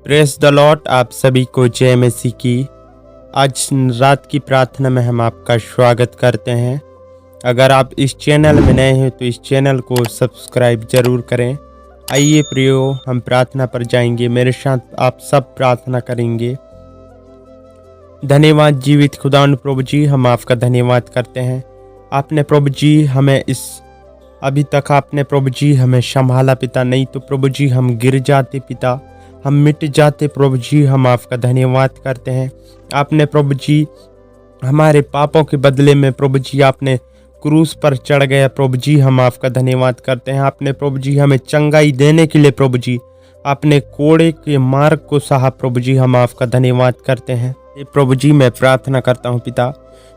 Press the Lord. आप सभी को जय मसीह की। आज रात की प्रार्थना में हम आपका स्वागत करते हैं। अगर आप इस चैनल में नए हैं तो इस चैनल को सब्सक्राइब जरूर करें। आइए प्रियो, हम प्रार्थना पर जाएंगे। मेरे साथ आप सब प्रार्थना करेंगे। धन्यवाद जीवित खुदावंद प्रभु जी, हम आपका धन्यवाद करते हैं। आपने प्रभु जी हमें अभी तक आपने प्रभु जी हमें संभाला पिता, नहीं तो प्रभु जी हम गिर जाते पिता, हम मिट जाते प्रभु जी। हम आपका धन्यवाद करते हैं। आपने प्रभु जी हमारे पापों के बदले में प्रभु जी आपने क्रूस पर चढ़ गया प्रभु जी, हम आपका धन्यवाद करते हैं। आपने प्रभु जी हमें चंगाई देने के लिए प्रभु जी आपने कोड़े के मार्ग को सहा प्रभु जी, हम आपका धन्यवाद करते हैं। प्रभु जी मैं प्रार्थना करता हूँ पिता,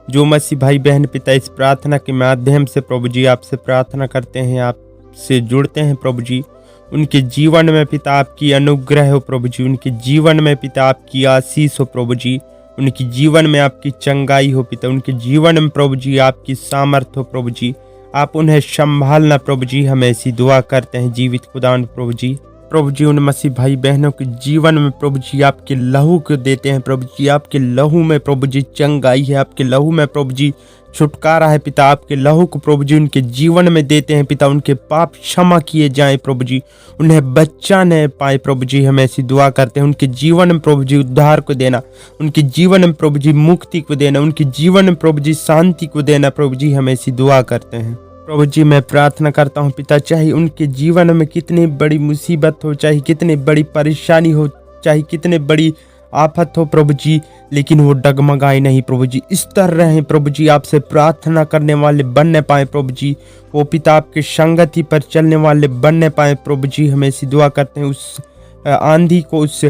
जो मसीह भाई बहन पिता इस प्रार्थना के माध्यम से प्रभु जी आपसे प्रार्थना करते हैं, आपसे जुड़ते हैं प्रभु जी, उनके जीवन में पिता आपकी अनुग्रह हो प्रभु जी, उनके जीवन में पिता आपकी आशीष हो प्रभु जी, उनके जीवन में आपकी चंगाई हो पिता, उनके जीवन में प्रभु जी आपकी सामर्थ हो प्रभु जी, आप उन्हें संभालना प्रभु जी। हम ऐसी दुआ करते हैं जीवित खुदावंद प्रभु जी। प्रभु जी उन मसीह भाई बहनों के जीवन में प्रभु जी आपके लहू को देते हैं प्रभु जी। आपके लहू में प्रभु जी चंगाई है, आपके लहू में प्रभु जी छुटकारा है पिता। आपके लहू को प्रभु जी उनके जीवन में देते हैं पिता, उनके पाप क्षमा किए जाएं प्रभु जी, उन्हें बच्चा न पाए प्रभु जी। हम ऐसी दुआ करते हैं उनके जीवन में प्रभु जी उद्धार को देना, उनके जीवन में प्रभु जी मुक्ति को देना, उनके जीवन में प्रभु जी शांति को देना प्रभु जी। हम ऐसी दुआ करते हैं प्रभु जी। मैं प्रार्थना करता हूँ पिता, चाहे उनके जीवन में कितनी बड़ी मुसीबत हो, चाहे कितनी बड़ी परेशानी हो, चाहे कितनी बड़ी आफत हो प्रभु जी, लेकिन वो डगमगाए नहीं प्रभु जी। इस तरह रहें प्रभु जी, आपसे प्रार्थना करने वाले बनने पाए प्रभु जी, वो पिता आपके संगति पर चलने वाले बनने पाए प्रभु जी। हम ऐसी दुआ करते हैं उस आंधी को, उस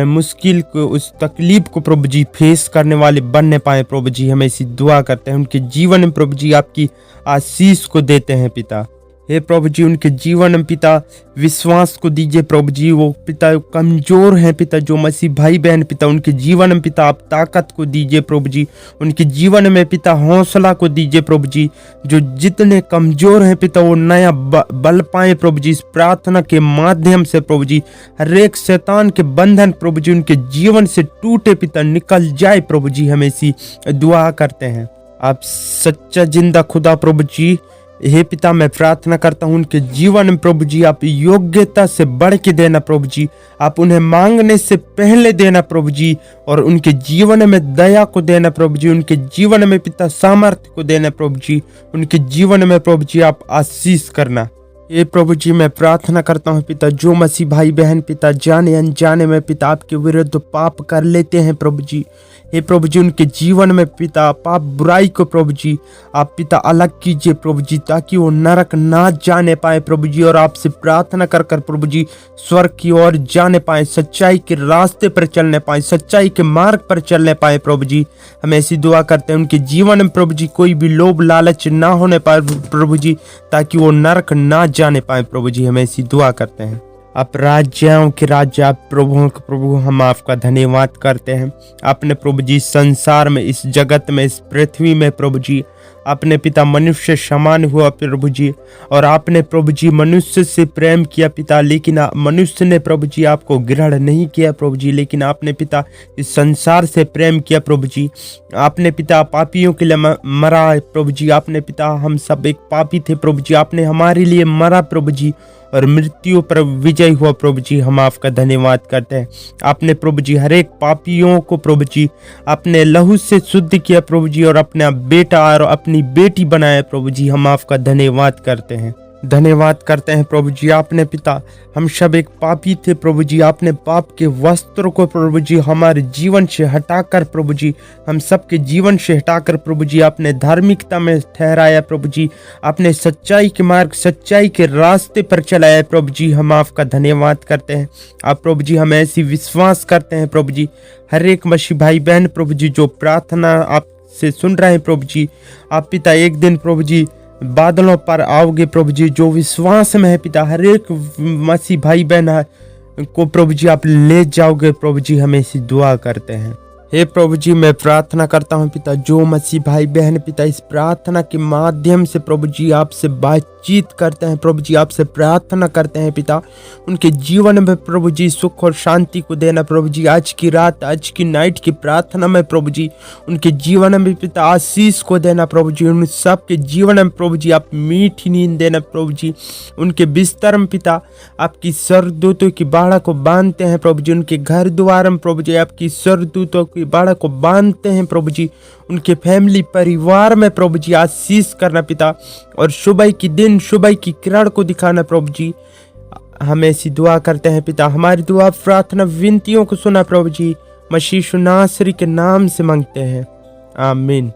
मुश्किल को, उस तकलीफ को प्रभु जी फेस करने वाले बनने पाए प्रभु जी। हम ऐसी दुआ करते हैं उनके जीवन में प्रभु जी आपकी आशीष को देते हैं पिता। हे प्रभु जी उनके जीवन में पिता विश्वास को दीजिए प्रभु जी। वो पिता कमजोर हैं पिता, जो मसीह भाई बहन पिता, उनके जीवन में पिता आप ताकत को दीजिए प्रभु जी। उनके जीवन में पिता हौसला को दीजिए प्रभु जी। जो जितने कमजोर हैं पिता वो नया बल पाए प्रभु जी। इस प्रार्थना के माध्यम से प्रभु जी हर एक शैतान के बंधन प्रभु जी उनके जीवन से टूटे पिता, निकल जाए प्रभु जी। हम ऐसी दुआ करते हैं। आप सच्चा जिंदा खुदा प्रभु जी, हे पिता मैं प्रार्थना करता हूँ उनके जीवन में प्रभु जी आप योग्यता से बढ़ के देना प्रभु जी, आप उन्हें मांगने से पहले देना प्रभु जी, और उनके जीवन में दया को देना प्रभु जी, उनके जीवन में पिता सामर्थ्य को देना प्रभु जी, उनके जीवन में प्रभु जी आप आशीष करना। ये प्रभु जी मैं प्रार्थना करता हूँ पिता, जो मसीह भाई बहन पिता जाने अनजाने में पिता आपके विरुद्ध पाप कर लेते हैं प्रभु जी, हे प्रभु जी उनके जीवन में पिता पाप बुराई को प्रभु जी आप पिता अलग कीजिए प्रभु जी, ताकि वो नरक ना जाने पाए प्रभु जी, और आपसे प्रार्थना कर कर प्रभु जी स्वर्ग की ओर जाने पाए, सच्चाई के रास्ते पर चलने पाए, सच्चाई के मार्ग पर चलने पाए प्रभु जी। हम ऐसी दुआ करते हैं उनके जीवन में प्रभु जी कोई भी लोभ लालच ना होने पाए प्रभु जी, ताकि वो नरक ना जाने पाए प्रभु जी। हम ऐसी दुआ करते हैं। आप राज्यों के राज्य, आप प्रभुओं के प्रभु, हम आपका धन्यवाद करते हैं। आपने प्रभु जी संसार में, इस जगत में, इस पृथ्वी में प्रभु जी आपने पिता मनुष्य समान हुआ प्रभु जी, और आपने प्रभु जी मनुष्य से प्रेम किया पिता, लेकिन मनुष्य ने प्रभु जी आपको ग्रहण नहीं किया प्रभु जी, लेकिन आपने पिता इस संसार से प्रेम किया प्रभु जी। आपने पिता पापियों के लिए मरा प्रभु जी, आपने पिता हम सब एक पापी थे प्रभु जी, आपने हमारे लिए मरा प्रभु जी, और मृत्यु पर विजय हुआ प्रभु जी। हम आपका धन्यवाद करते हैं। आपने प्रभु जी हर एक पापियों को प्रभु जी अपने लहू से शुद्ध किया प्रभु जी, और अपना बेटा और अपनी बेटी बनाया प्रभु जी। हम आपका धन्यवाद करते हैं, धन्यवाद करते हैं प्रभु जी। आपने पिता हम सब एक पापी थे प्रभु जी, आपने पाप के वस्त्र को प्रभु जी हमारे जीवन से हटाकर प्रभु जी, हम सबके जीवन से हटाकर प्रभु जी आपने धार्मिकता में ठहराया प्रभु जी, आपने सच्चाई के मार्ग, सच्चाई के रास्ते पर चलाया प्रभु जी। हम आपका धन्यवाद करते हैं। आप प्रभु जी हम ऐसी विश्वास करते हैं प्रभु जी, हर एक मसीह भाई बहन प्रभु जी जो प्रार्थना आपसे सुन रहे हैं प्रभु जी, आप पिता एक दिन प्रभु जी बादलों पर आओगे प्रभु जी, जो विश्वास में है पिता हर एक मसीह भाई बहन को प्रभु जी आप ले जाओगे प्रभु जी। हम ऐसी दुआ करते हैं। हे प्रभु जी, मैं प्रार्थना करता हूँ पिता, जो मसीह भाई बहन पिता इस प्रार्थना के माध्यम से प्रभु जी आपसे बातचीत करते हैं, प्रभु जी आपसे प्रार्थना करते हैं पिता, उनके जीवन में प्रभु जी सुख और शांति को देना प्रभु जी। आज की रात, आज की नाइट की प्रार्थना में प्रभु जी उनके जीवन में पिता आशीष को देना प्रभु जी। उन सब के जीवन में प्रभु जी आप मीठी नींद देना प्रभु जी। उनके बिस्तर में पिता आपकी स्वर्गदूतों की बाड़ा को बांधते हैं प्रभु जी। उनके घर द्वार में प्रभु जी आपकी स्वर्गदूतों की बाड़ा को बांधते हैं प्रभु जी। उनके फैमिली परिवार में प्रभु जी आशीष करना पिता, और सुबह की दिन, सुबह की किरण को दिखाना प्रभु जी। हम ऐसी दुआ करते हैं पिता, हमारी दुआ प्रार्थना विनतियों को सुना प्रभु जी। मसीह यीशु नासरी के नाम से मांगते हैं, आमीन।